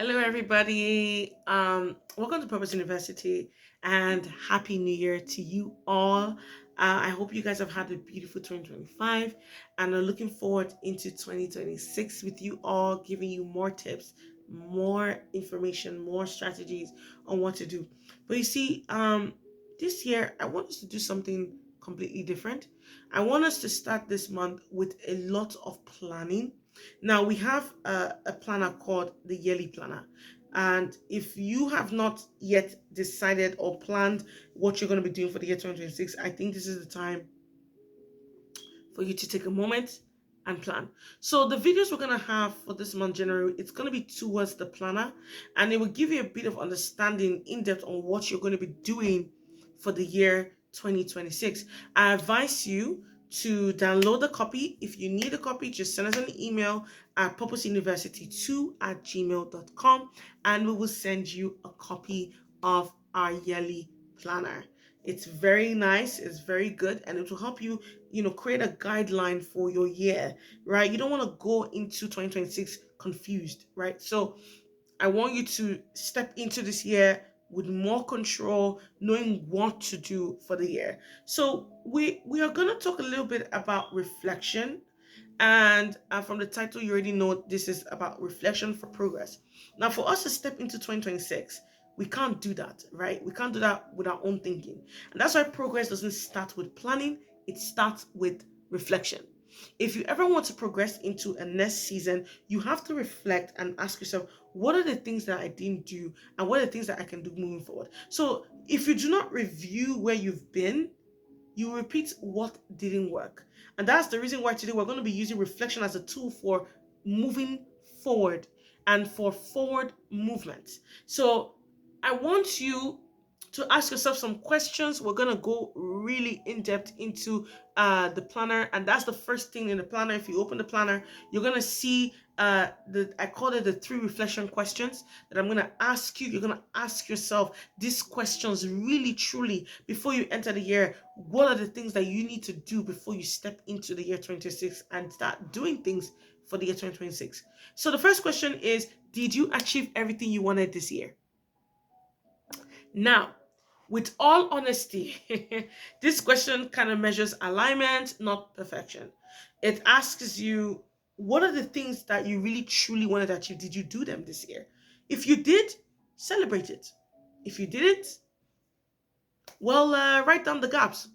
Hello, everybody. Welcome to Purpose University and Happy New Year to you all. I hope you guys have had a beautiful 2025 and are looking forward into 2026 with you all, giving you more tips, more information, more strategies on what to do. But you see, this year I want us to do something completely different. I want us to start this month with a lot of planning. Now we have a planner called the yearly planner. And if you have not yet decided or planned what you're going to be doing for the year 2026, I think this is the time for you to take a moment and plan. So the videos we're going to have for this month, January, it's going to be towards the planner, and it will give you a bit of understanding in depth on what you're going to be doing for the year 2026. I advise you to download the copy. If you need a copy, just send us an email at purposeuniversity2@gmail.com and we will send you a copy of our yearly planner. It's very nice, it's very good, and it will help you, create a guideline for your year, right? You don't want to go into 2026 confused, right? So I want you to step into this year with more control, knowing what to do for the year. So we are going to talk a little bit about reflection, and from the title, you already know this is about reflection for progress. Now, for us to step into 2026, we can't do that, right? We can't do that with our own thinking. And that's why progress doesn't start with planning, it starts with reflection. If you ever want to progress into a next season, you have to reflect and ask yourself, what are the things that I didn't do and what are the things that I can do moving forward? So, if you do not review where you've been, you repeat what didn't work. And that's the reason why today we're going to be using reflection as a tool for moving forward and for forward movement. So I want you to ask yourself some questions. We're going to go really in depth into the planner, and that's the first thing in the planner. If you open the planner, you're going to see the I call it the three reflection questions that I'm going to ask you. You're going to ask yourself these questions really truly before you enter the year. What are the things that you need to do before you step into the year 2026 and start doing things for the year 2026? So the first question is, did you achieve everything you wanted this year? Now, with all honesty, this question kind of measures alignment, not perfection. It asks you, what are the things that you really truly wanted to achieve? Did you do them this year? If you did, celebrate it. If you didn't, well, write down the gaps.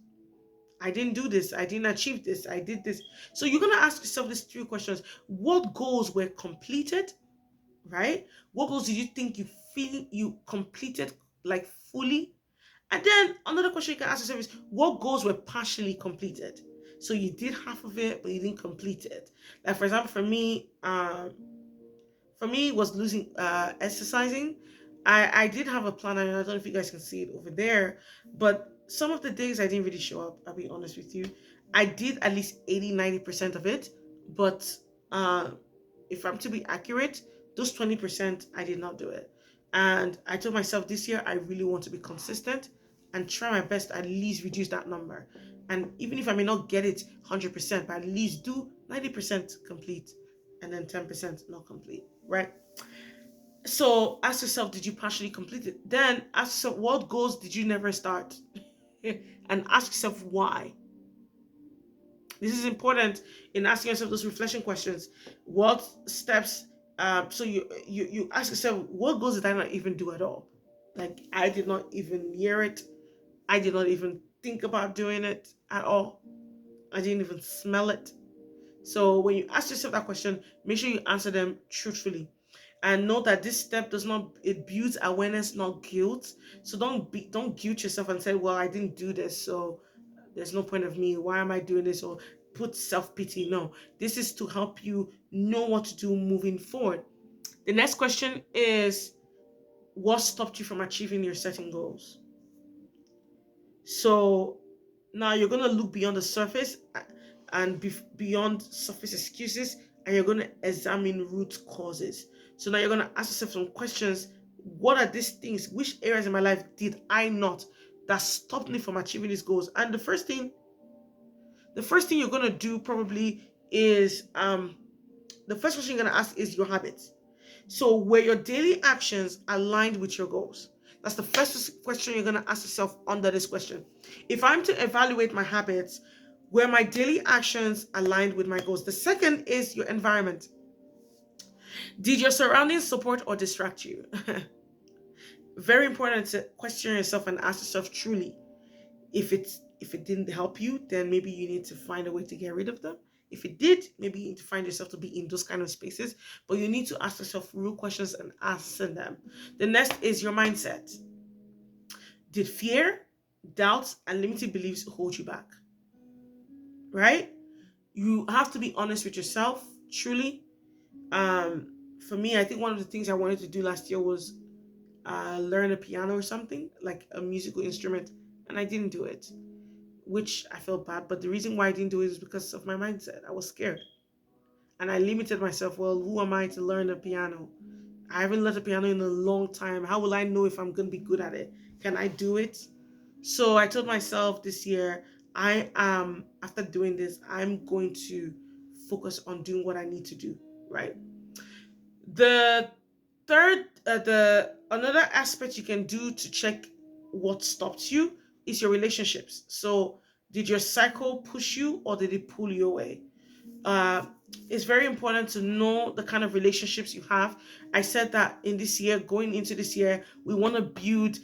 I didn't do this. I didn't achieve this. I did this. So you're going to ask yourself these three questions. What goals were completed, right? What goals did you think you feel you completed like fully? And then another question you can ask yourself is, what goals were partially completed? So you did half of it, but you didn't complete it. Like for example, for me, it was losing exercising. I did have a plan, and I don't know if you guys can see it over there, but some of the days I didn't really show up. I'll be honest with you. I did at least 80-90% of it, but uh, if I'm to be accurate, those 20% I did not do it. And I told myself this year I really want to be consistent and try my best to at least reduce that number. And even if I may not get it 100%, but at least do 90% complete and then 10% not complete, right? So ask yourself, did you partially complete it? Then ask yourself, what goals did you never start? And ask yourself why. This is important in asking yourself those reflection questions. What steps? So you ask yourself, what goals did I not even do at all? Like I did not even hear it. I did not even think about doing it at all. I didn't even smell it. So when you ask yourself that question, make sure you answer them truthfully. And know that this step does not, it builds awareness, not guilt. So don't guilt yourself and say, well, I didn't do this, so there's no point of me. Why am I doing this? Or put self-pity. No. This is to help you know what to do moving forward. The next question is, what stopped you from achieving your setting goals? So now you're going to look beyond the surface and beyond surface excuses, and you're going to examine root causes. So now you're going to ask yourself some questions. What are these things? Which areas in my life did I not that stopped me from achieving these goals? And the first thing you're going to do probably is the first question you're going to ask is your habits. So were your daily actions aligned with your goals? That's the first question you're going to ask yourself under this question. If I'm to evaluate my habits, were my daily actions aligned with my goals? The second is your environment. Did your surroundings support or distract you? Very important to question yourself and ask yourself truly. If it didn't help you, then maybe you need to find a way to get rid of them. If it did, maybe you need to find yourself to be in those kind of spaces. But you need to ask yourself real questions and answer them. The next is your mindset. Did fear, doubts, and limited beliefs hold you back? Right? You have to be honest with yourself, truly. For me, I think one of the things I wanted to do last year was learn a piano or something, like a musical instrument, and I didn't do it, which I felt bad. But the reason why I didn't do it is because of my mindset. I was scared. And I limited myself. Well, who am I to learn a piano? I haven't learned a piano in a long time. How will I know if I'm going to be good at it? Can I do it? So I told myself this year, after doing this, I'm going to focus on doing what I need to do, right? The the another aspect you can do to check what stops you is your relationships. So did your cycle push you or did it pull you away? uh, it's very important to know the kind of relationships you have. I said that in this year, going into this year, we want to build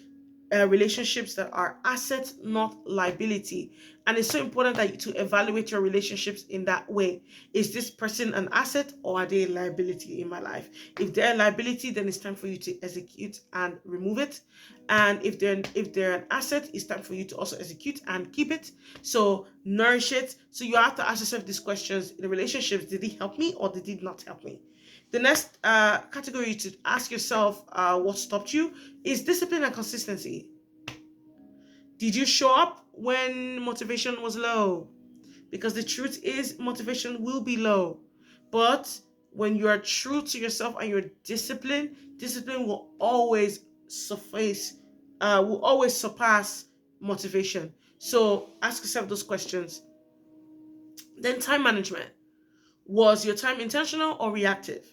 relationships that are assets, not liability. And it's so important that you to evaluate your relationships in that way. Is this person an asset or are they a liability in my life? If they're a liability, then it's time for you to execute and remove it. And if they're an asset, it's time for you to also execute and keep it. So nourish it. So you have to ask yourself these questions: the relationships, did it help me or did it not help me? The next category to ask yourself what stopped you is discipline and consistency. Did you show up when motivation was low? Because the truth is, motivation will be low. But when you are true to yourself and you're disciplined, discipline will always will always surpass motivation. So ask yourself those questions. Then time management. Was your time intentional or reactive?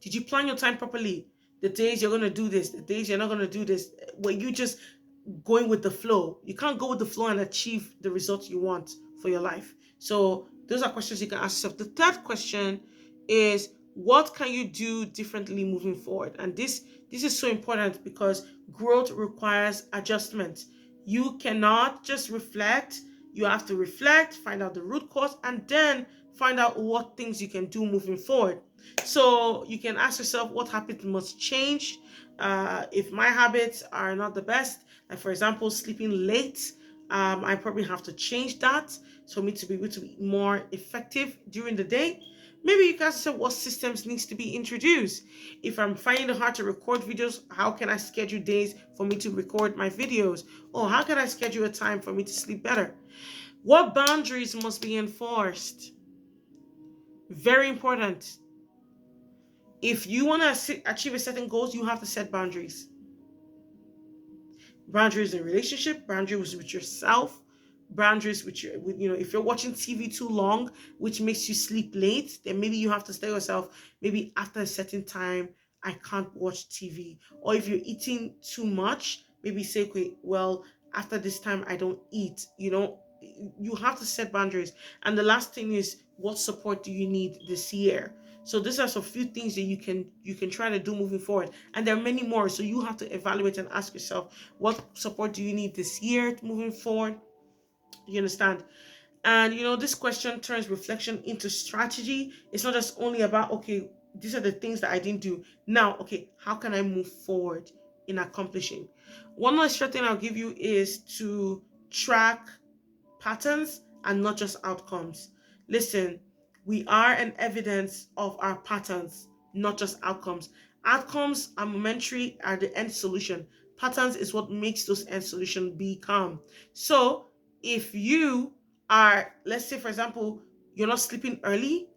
Did you plan your time properly? The days you're going to do this, the days you're not going to do this. Were you just going with the flow? You can't go with the flow and achieve the results you want for your life. So those are questions you can ask yourself. The third question is, what can you do differently moving forward? And this is so important because growth requires adjustment. You cannot just reflect. You have to reflect, find out the root cause, and then find out what things you can do moving forward. So you can ask yourself, what habits must change? If my habits are not the best, like for example, sleeping late, I probably have to change that for me to be able to be more effective during the day. Maybe you can say what systems needs to be introduced. If I'm finding it hard to record videos, how can I schedule days for me to record my videos? Or how can I schedule a time for me to sleep better? What boundaries must be enforced? Very important. If you want to achieve a certain goals, you have to set boundaries. Boundaries in relationship, boundaries with yourself, boundaries if you're watching TV too long, which makes you sleep late, then maybe you have to tell yourself, maybe after a certain time, I can't watch TV. Or if you're eating too much, maybe say, okay, well, after this time, I don't eat. You have to set boundaries. And the last thing is, what support do you need this year? So these are some few things that you can try to do moving forward, and there are many more. So you have to evaluate and ask yourself, what support do you need this year moving forward? You understand? And this question turns reflection into strategy. It's not just only about, okay, these are the things that I didn't do. Now, okay, how can I move forward in accomplishing? One extra thing I'll give you is to track patterns and not just outcomes. Listen, we are an evidence of our patterns, not just outcomes. Outcomes are momentary, are the end solution. Patterns is what makes those end solution become. So if you are, let's say for example, you're not sleeping early,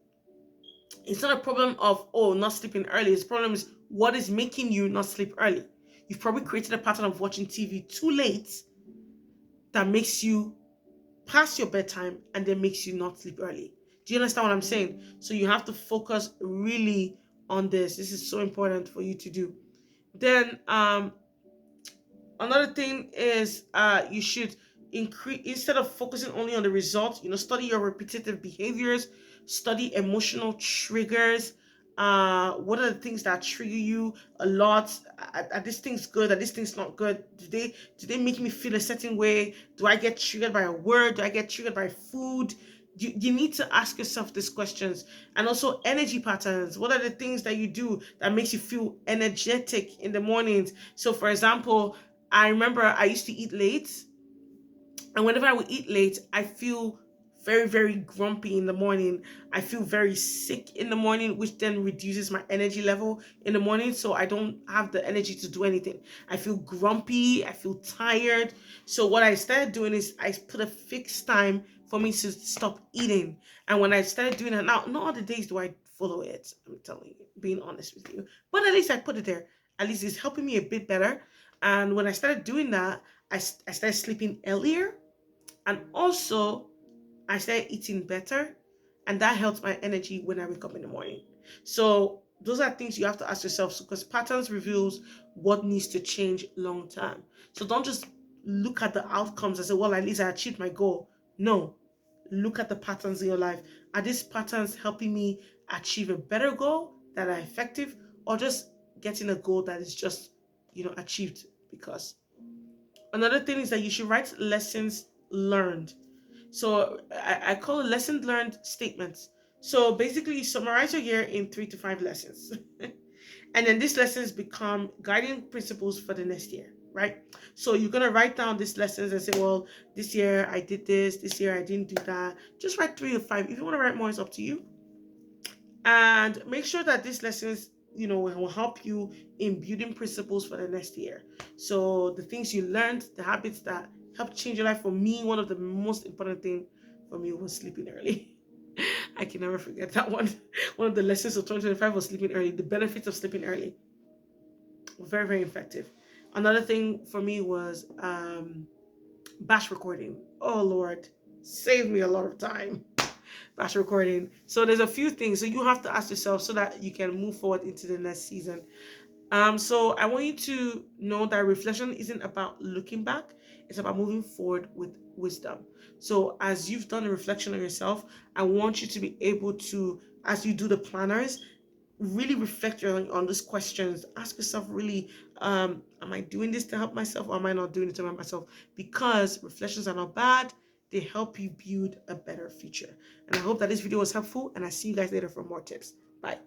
it's not a problem of, oh, not sleeping early. The problem is what is making you not sleep early. You've probably created a pattern of watching TV too late that makes you past your bedtime and then makes you not sleep early. Do you understand what I'm saying? So you have to focus really on this. This is so important for you to do. Then another thing is you should increase, instead of focusing only on the results, study your repetitive behaviors, study emotional triggers. What are the things that trigger you a lot? Are these things good? Are these things not good? Do they make me feel a certain way? Do I get triggered by a word? Do I get triggered by food? You need to ask yourself these questions. And also energy patterns. What are the things that you do that makes you feel energetic in the mornings? So for example, I remember I used to eat late, and whenever I would eat late, I feel very, very grumpy in the morning. I feel very sick in the morning, which then reduces my energy level in the morning. So I don't have the energy to do anything. I feel grumpy. I feel tired. So what I started doing is I put a fixed time for me to stop eating. And when I started doing that, now, not all the days do I follow it. I'm telling you, being honest with you. But at least I put it there. At least it's helping me a bit better. And when I started doing that, I started sleeping earlier, and also I started eating better, and that helps my energy when I wake up in the morning. So those are things you have to ask yourself, because patterns reveals what needs to change long term. So don't just look at the outcomes and say, well, at least I achieved my goal. No, look at the patterns in your life. Are these patterns helping me achieve a better goal that are effective, or just getting a goal that is just achieved because? Another thing is that you should write lessons learned. So I call it lesson learned statements. So basically, you summarize your year in 3 to 5 lessons. And then these lessons become guiding principles for the next year, right? So you're going to write down these lessons and say, well, this year I did this year I didn't do that. Just write 3 to 5. If you want to write more, it's up to you. And make sure that these lessons will help you in building principles for the next year. So the things you learned, the habits that helped change your life. For me, one of the most important thing for me was sleeping early. I can never forget that one. One of the lessons of 2025 was sleeping early. The benefits of sleeping early were very, very effective. Another thing for me was batch recording. Oh Lord, saved me a lot of time. Batch recording. So there's a few things. So you have to ask yourself so that you can move forward into the next season. So I want you to know that reflection isn't about looking back, it's about moving forward with wisdom. So as you've done a reflection on yourself, I want you to be able to, as you do the planners, really reflect on these questions. Ask yourself really, am I doing this to help myself, or am I not doing it to help myself? Because reflections are not bad. They help you build a better future. And I hope that this video was helpful, and I see you guys later for more tips. Bye.